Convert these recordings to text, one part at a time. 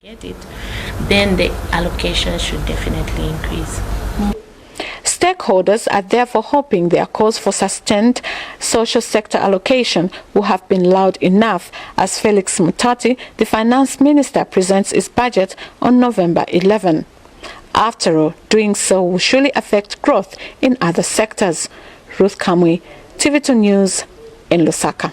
get it, then the allocation should definitely increase. Stakeholders are therefore hoping their calls for sustained social sector allocation will have been loud enough as Felix Mutati, the finance minister, presents his budget on November 11. After all, doing so will surely affect growth in other sectors. Ruth Kamwi, TV2 News in Lusaka.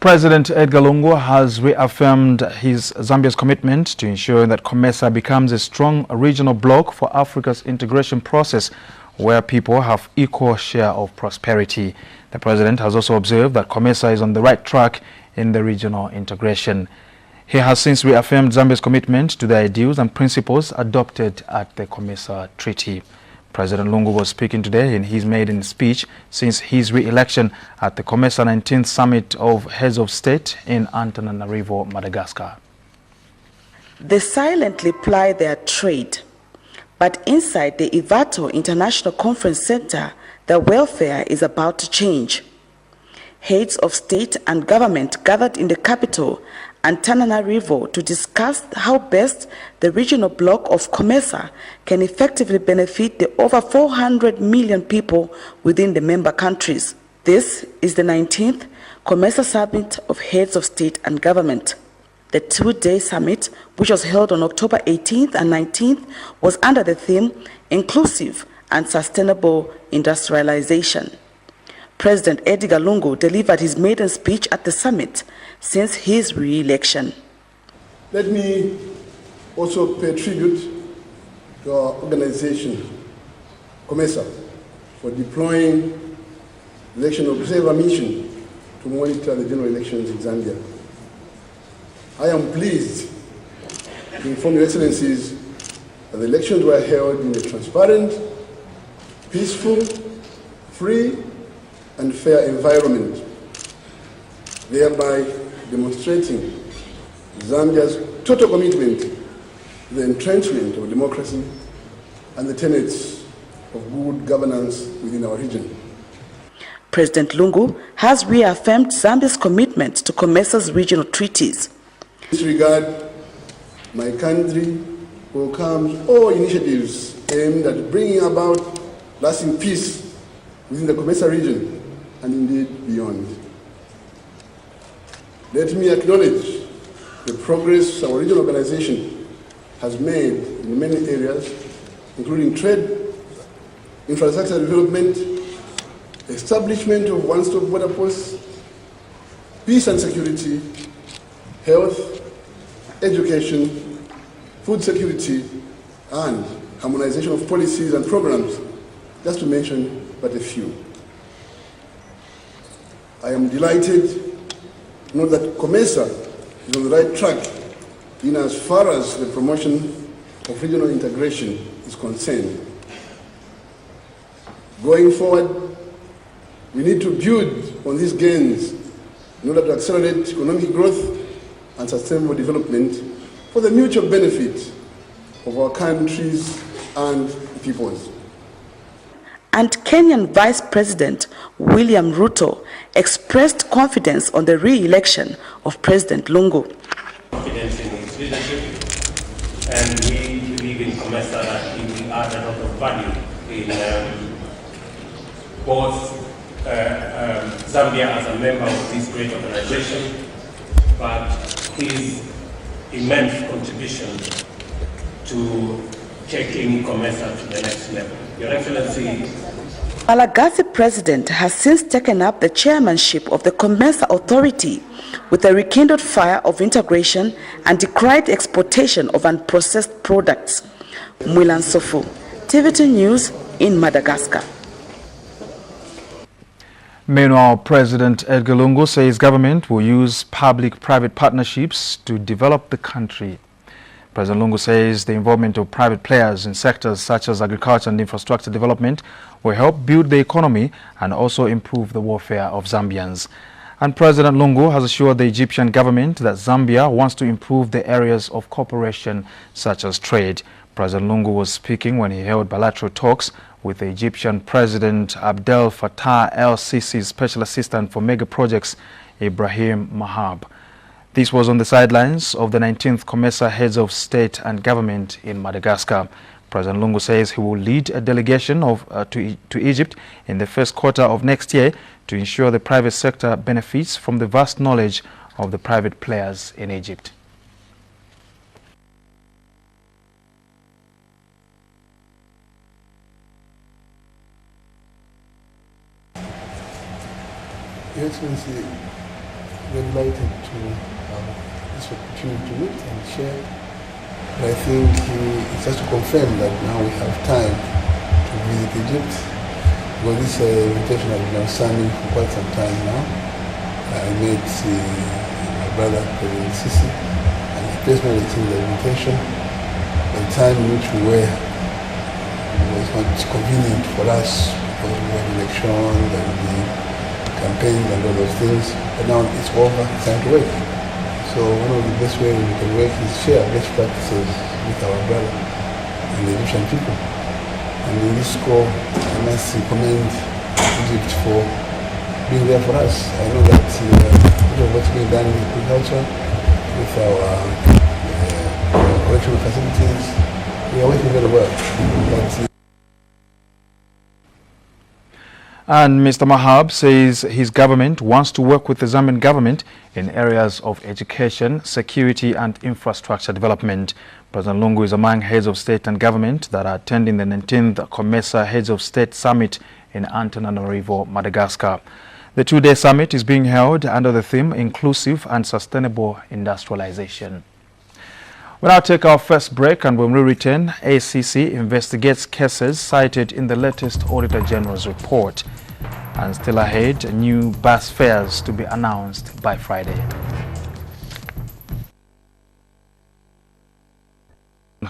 President Edgar Lungu has reaffirmed Zambia's commitment to ensuring that COMESA becomes a strong regional bloc for Africa's integration process where people have equal share of prosperity. The president has also observed that COMESA is on the right track in the regional integration. He has since reaffirmed Zambia's commitment to the ideals and principles adopted at the COMESA Treaty. President Lungu was speaking today in his maiden speech since his re-election at the COMESA 19th Summit of Heads of State in Antananarivo, Madagascar. They silently ply their trade, but inside the Ivato International Conference Center, their welfare is about to change. Heads of state and government gathered in the capital, Antananarivo, to discuss how best the regional bloc of COMESA can effectively benefit the over 400 million people within the member countries. This is the 19th COMESA Summit of Heads of State and Government. The two-day summit, which was held on October 18th and 19th, was under the theme Inclusive and Sustainable Industrialization. President Edgar Lungu delivered his maiden speech at the summit since his re-election. Let me also pay tribute to our organization, COMESA, for deploying election observer mission to monitor the general elections in Zambia. I am pleased to inform Your Excellencies that the elections were held in a transparent, peaceful, free, and fair environment, thereby demonstrating Zambia's total commitment to the entrenchment of democracy and the tenets of good governance within our region. President Lungu has reaffirmed Zambia's commitment to COMESA's regional treaties. In this regard, my country welcomes all initiatives aimed at bringing about lasting peace within the COMESA region and indeed beyond. Let me acknowledge the progress our regional organization has made in many areas, including trade, infrastructure development, establishment of one-stop border posts, peace and security, health, education, food security, and harmonization of policies and programs, just to mention but a few. I am delighted to know that COMESA is on the right track in as far as the promotion of regional integration is concerned. Going forward, we need to build on these gains in order to accelerate economic growth and sustainable development for the mutual benefit of our countries and peoples. And Kenyan Vice President William Ruto expressed confidence on the re-election of President Lungu. Confidence in his leadership, and we believe in COMESA that he will add a lot of value in both Zambia as a member of this great organization, but his immense contribution to taking COMESA to the next level. Your Excellency, Malagasy President has since taken up the chairmanship of the COMESA Authority with a rekindled fire of integration and decried exportation of unprocessed products. Mwilan Sofu, TV2 News in Madagascar. Meanwhile, President Edgar Lungu says government will use public-private partnerships to develop the country. President Lungu says the involvement of private players in sectors such as agriculture and infrastructure development will help build the economy and also improve the welfare of Zambians. And President Lungu has assured the Egyptian government that Zambia wants to improve the areas of cooperation such as trade. President Lungu was speaking when he held bilateral talks with the Egyptian President Abdel Fattah el-Sisi's Special Assistant for Mega Projects, Ibrahim Mahab. This was on the sidelines of the 19th COMESA Heads of State and Government in Madagascar. President Lungu says he will lead a delegation to Egypt in the first quarter of next year to ensure the private sector benefits from the vast knowledge of the private players in Egypt. Your Excellency, we're delighted to have this opportunity to meet and share. And I think it's just to confirm that now we have time to visit Egypt, because this invitation has been outstanding for quite some time now. I met my brother, President Sisi, and he personally received the invitation. At the time in which we were, it was not convenient for us because we had elections and the campaigns and all those things, but now it's over, it's time to work. So one of the best ways we can work is share best practices with our brother and the Egyptian people. And in this score, I must commend Egypt for being there for us. I know that much of what's being done with agriculture, with our correctional facilities, we are working very well. But, and Mr. Mahab says his government wants to work with the Zambian government in areas of education, security and infrastructure development. President Lungu is among heads of state and government that are attending the 19th COMESA Heads of State Summit in Antananarivo, Madagascar. The two-day summit is being held under the theme Inclusive and Sustainable Industrialization. We'll now take our first break, and when we return, ACC investigates cases cited in the latest Auditor General's report. And still ahead, new bus fares to be announced by Friday.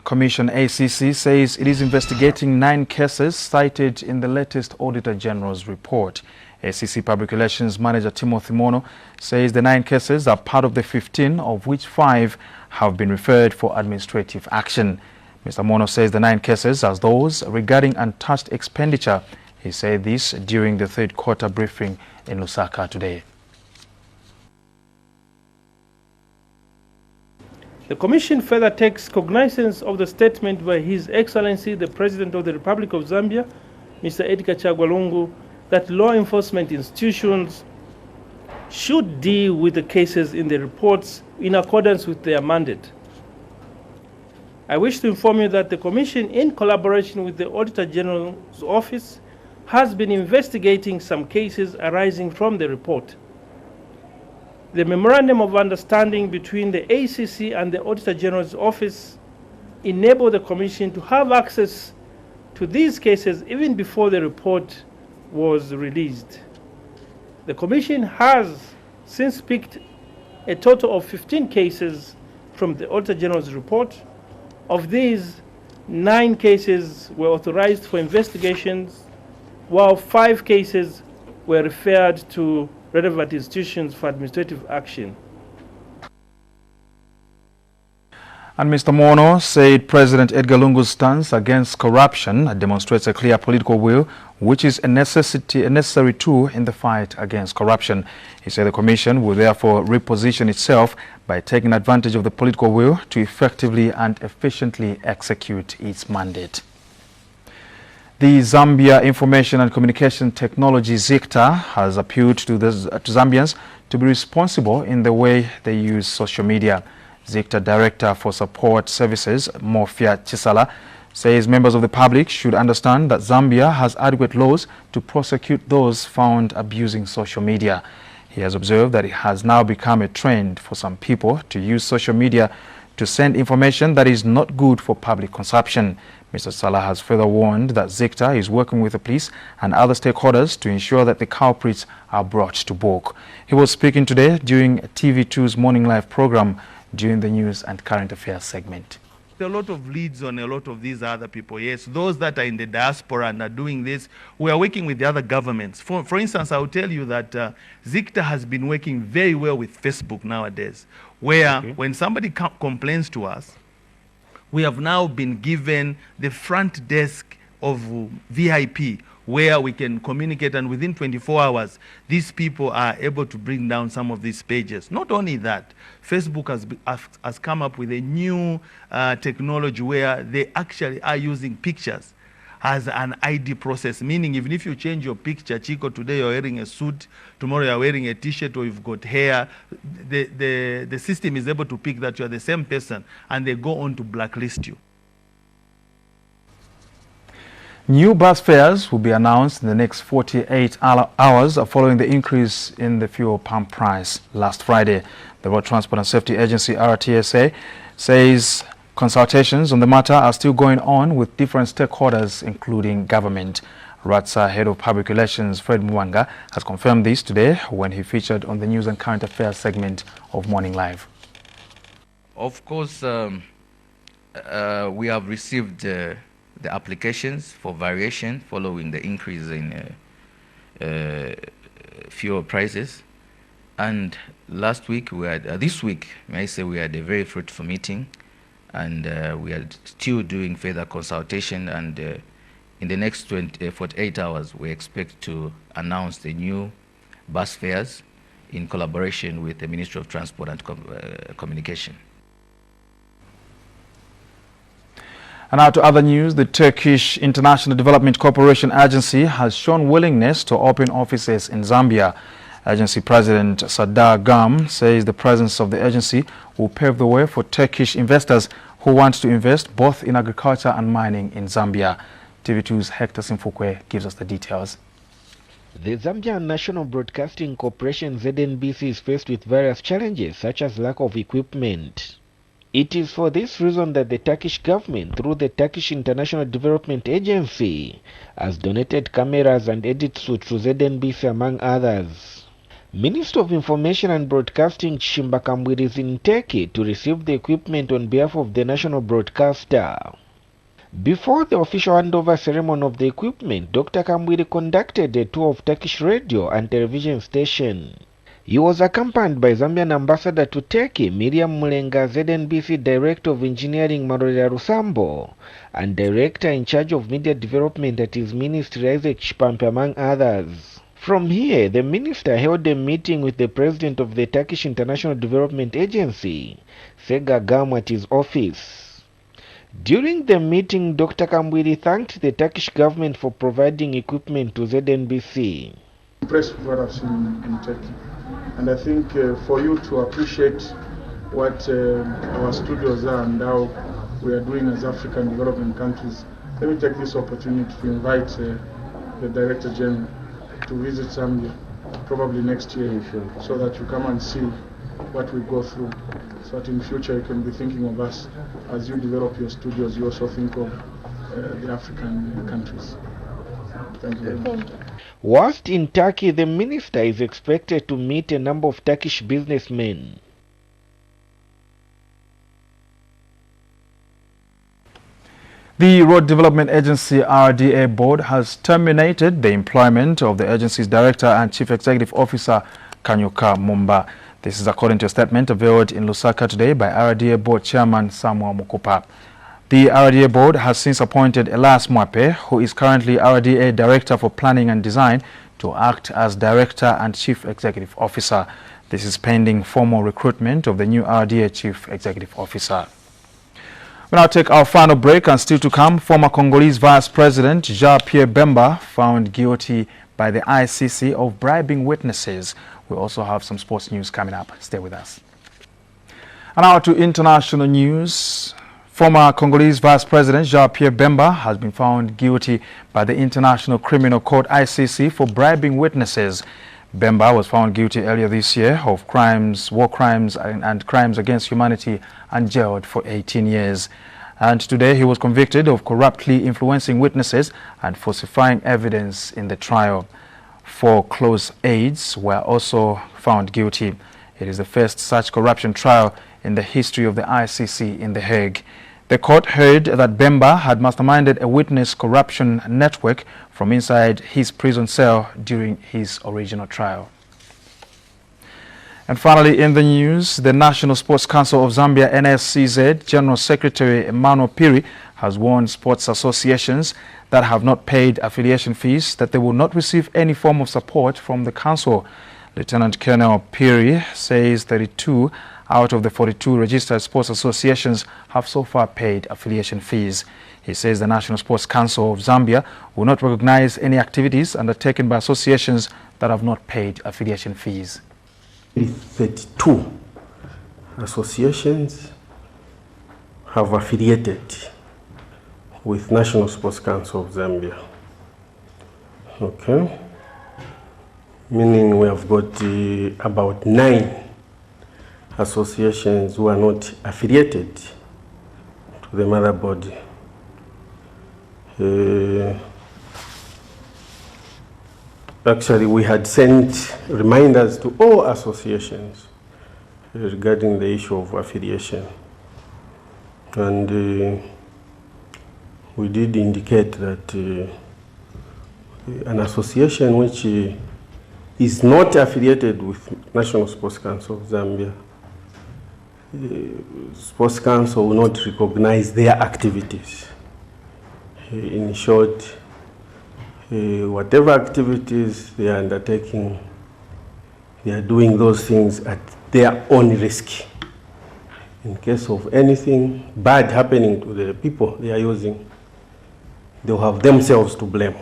Commission ACC says it is investigating 9 cases cited in the latest Auditor General's report. ACC Public Relations Manager Timothy Mono says the 9 cases are part of the 15, of which 5 have been referred for administrative action. Mr. Mono says the 9 cases are those regarding untouched expenditure. He said this during the third quarter briefing in Lusaka today. The Commission further takes cognizance of the statement by His Excellency the President of the Republic of Zambia, Mr. Edgar Chagwa Lungu, that law enforcement institutions should deal with the cases in the reports in accordance with their mandate. I wish to inform you that the Commission, in collaboration with the Auditor General's Office, has been investigating some cases arising from the report. The Memorandum of Understanding between the ACC and the Auditor General's Office enable the Commission to have access to these cases even before the report was released. The Commission has since picked a total of 15 cases from the Auditor General's report. Of these, 9 cases were authorized for investigations, while 5 cases were referred to relevant institutions for administrative action. And Mr. Mono said President Edgar Lungu's stance against corruption demonstrates a clear political will, which is a necessary tool in the fight against corruption. He said the Commission will therefore reposition itself by taking advantage of the political will to effectively and efficiently execute its mandate. The Zambia Information and Communication Technology ZICTA has appealed to Zambians to be responsible in the way they use social media. ZICTA Director for Support Services, Mofia Chisala, says members of the public should understand that Zambia has adequate laws to prosecute those found abusing social media. He has observed that it has now become a trend for some people to use social media to send information that is not good for public consumption. Mr. Salah has further warned that ZICTA is working with the police and other stakeholders to ensure that the culprits are brought to book. He was speaking today during TV2's Morning Live program during the news and current affairs segment. A lot of leads on a lot of these other people. Yes, those that are in the diaspora and are doing this, we are working with the other governments. For instance, I will tell you that ZICTA has been working very well with Facebook nowadays, where when somebody complains to us, we have now been given the front desk of VIP, where we can communicate, and within 24 hours, these people are able to bring down some of these pages. Not only that, Facebook has come up with a new technology where they actually are using pictures as an ID process, meaning even if you change your picture, Chico, today you're wearing a suit, tomorrow you're wearing a t-shirt, or you've got hair, the system is able to pick that you're the same person, and they go on to blacklist you. New bus fares will be announced in the next 48 hours following the increase in the fuel pump price last Friday. The Road Transport and Safety Agency, RTSA, says consultations on the matter are still going on with different stakeholders, including government. RATSA Head of Public Relations, Fred Mwanga, has confirmed this today when he featured on the News and Current Affairs segment of Morning Live. Of course, we have received the applications for variation following the increase in fuel prices. And last week, this week, may I say, we had a very fruitful meeting, and we are still doing further consultation, and in the next 48 hours, we expect to announce the new bus fares in collaboration with the Ministry of Transport and Communication. And now to other news, the Turkish International Development Cooperation Agency has shown willingness to open offices in Zambia. Agency President Sadar Gam says the presence of the agency will pave the way for Turkish investors who want to invest both in agriculture and mining in Zambia. TV2's Hector Simfukwe gives us the details. The Zambian National Broadcasting Corporation ZNBC is faced with various challenges such as lack of equipment. It is for this reason that the Turkish government, through the Turkish International Development Agency, has donated cameras and edit suits to ZNBC, among others. Minister of Information and Broadcasting Chimba Kamwiri is in Turkey to receive the equipment on behalf of the national broadcaster. Before the official handover ceremony of the equipment, Dr. Kamwiri conducted a tour of Turkish radio and television station. He was accompanied by Zambian ambassador to Turkey, Miriam Mulenga, ZNBC Director of Engineering, Marorera Rusambo, and Director in charge of Media Development at his ministry, Isaac Chipampe, among others. From here, the minister held a meeting with the president of the Turkish International Development Agency, Sega Gam, at his office. During the meeting, Dr. Kamwiri thanked the Turkish government for providing equipment to ZNBC. Impressed with what I've seen in Turkey. And I think for you to appreciate what our studios are and how we are doing as African development countries, let me take this opportunity to invite the Director General to visit Zambia probably next year, so that you come and see what we go through, so that in future you can be thinking of us. As you develop your studios, you also think of the African countries. Thank you very much. Whilst in Turkey, the minister is expected to meet a number of Turkish businessmen. The Road Development Agency RDA board has terminated the employment of the agency's director and chief executive officer, Kanyuka Mumba. This is according to a statement availed in Lusaka today by RDA board chairman Samuel Mukupa. The RDA board has since appointed Elias Mwape, who is currently RDA Director for Planning and Design, to act as Director and Chief Executive Officer. This is pending formal recruitment of the new RDA Chief Executive Officer. We now take our final break, and still to come, former Congolese Vice President Jean-Pierre Bemba found guilty by the ICC of bribing witnesses. We also have some sports news coming up. Stay with us. And now to international news. Former Congolese Vice President Jean-Pierre Bemba has been found guilty by the International Criminal Court ICC for bribing witnesses. Bemba was found guilty earlier this year of crimes, war crimes and crimes against humanity, and jailed for 18 years. And today he was convicted of corruptly influencing witnesses and falsifying evidence in the trial. 4 close aides were also found guilty. It is the first such corruption trial in the history of the ICC in The Hague. The court heard that Bemba had masterminded a witness corruption network from inside his prison cell during his original trial. And finally, in the news, the National Sports Council of Zambia, NSCZ, General Secretary Emmanuel Piri has warned sports associations that have not paid affiliation fees that they will not receive any form of support from the council. Lieutenant Colonel Piri says 32 out of the 42 registered sports associations have so far paid affiliation fees. He says the National Sports Council of Zambia will not recognize any activities undertaken by associations that have not paid affiliation fees. 32 associations have affiliated with National Sports Council of Zambia. Okay, meaning we have got about 9 associations who are not affiliated to the mother body. Actually, we had sent reminders to all associations regarding the issue of affiliation. And we did indicate that an association which is not affiliated with National Sports Council of Zambia, Sports Council will not recognize their activities. In short, whatever activities they are undertaking, they are doing those things at their own risk. In case of anything bad happening to the people they are using, they'll have themselves to blame.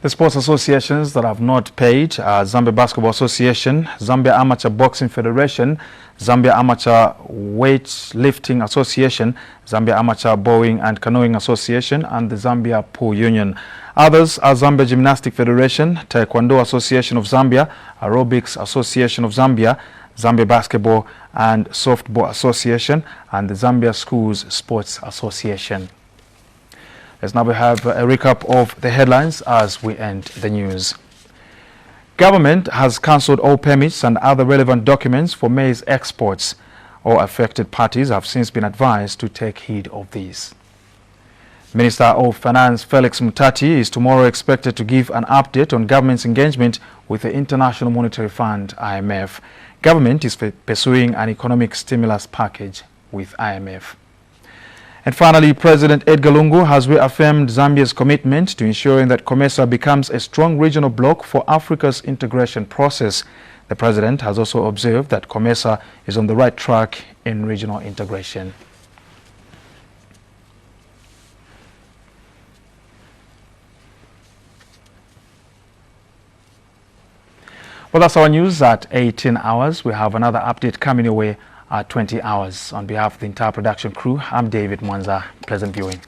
The sports associations that have not paid are Zambia Basketball Association, Zambia Amateur Boxing Federation, Zambia Amateur Weightlifting Association, Zambia Amateur Bowling and Canoeing Association, and the Zambia Pool Union. Others are Zambia Gymnastic Federation, Taekwondo Association of Zambia, Aerobics Association of Zambia, Zambia Basketball and Softball Association, and the Zambia Schools Sports Association. Let's now have a recap of the headlines as we end the news. Government has cancelled all permits and other relevant documents for maize exports. All affected parties have since been advised to take heed of these. Minister of Finance Felix Mutati is tomorrow expected to give an update on government's engagement with the International Monetary Fund, IMF. Government is pursuing an economic stimulus package with IMF. And finally, President Edgar Lungu has reaffirmed Zambia's commitment to ensuring that COMESA becomes a strong regional bloc for Africa's integration process. The president has also observed that COMESA is on the right track in regional integration. Well, that's our news at 18 hours. We have another update coming your way at 20 hours. On behalf of the entire production crew, I'm David Mwanza. Pleasant viewing.